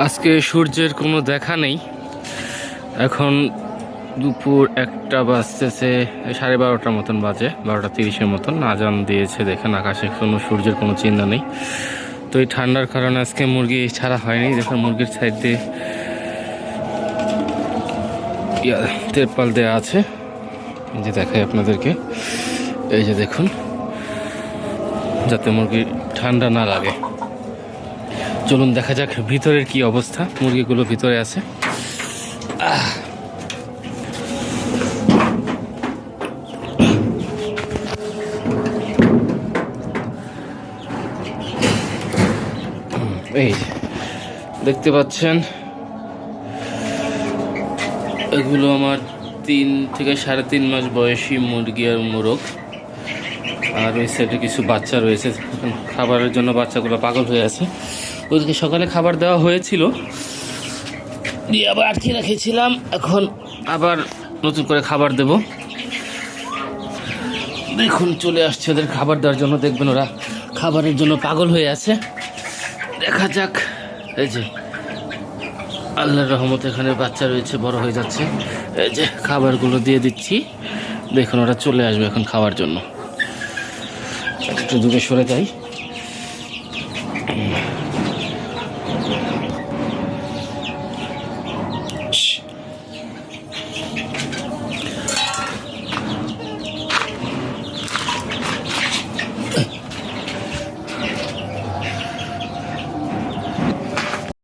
আজকে সূর্যের কোনো দেখা নেই। এখন দুপুর 1টা বাজতেছে, 12:30 মতন বাজে, 12:30 মতন আজান দিয়েছে। দেখেন আকাশে কোনো সূর্যের কোনো চিহ্ন নেই। তো এই ঠান্ডার কারণে আজকে মুরগি ছাড়া হয়নি। দেখুন মুরগির সাইড দিয়ে তেরপাল দেওয়া আছে, এই যে দেখাই আপনাদেরকে। এই যে দেখুন, যাতে মুরগি ঠান্ডা না লাগে। চলুন দেখা যাক ভিতরের কি অবস্থা। মুরগিগুলো ভিতরে আছে। এই দেখতে পাচ্ছেন, এগুলো আমার 3 থেকে 3.5 মাস বয়সী মুরগি আর মোরগ। আর ওই সাইডে কিছু বাচ্চা রয়েছে। খাবারের জন্য বাচ্চাগুলো পাগল হয়ে আছে। ওদেরকে সকালে খাবার দেওয়া হয়েছিল, দিয়ে আবার আটকে রেখেছিলাম। এখন আবার নতুন করে খাবার দেব। দেখুন চলে আসছে ওদের খাবার দেওয়ার জন্য। দেখবেন ওরা খাবারের জন্য পাগল হয়ে আছে। দেখা যাক। এই যে আল্লাহর রহমতে এখানে বাচ্চা রয়েছে, বড় হয়ে যাচ্ছে। এই যে খাবারগুলো দিয়ে দিচ্ছি। দেখুন ওরা চলে আসবে এখন খাওয়ার জন্য। একটু দূরে সরে যাই।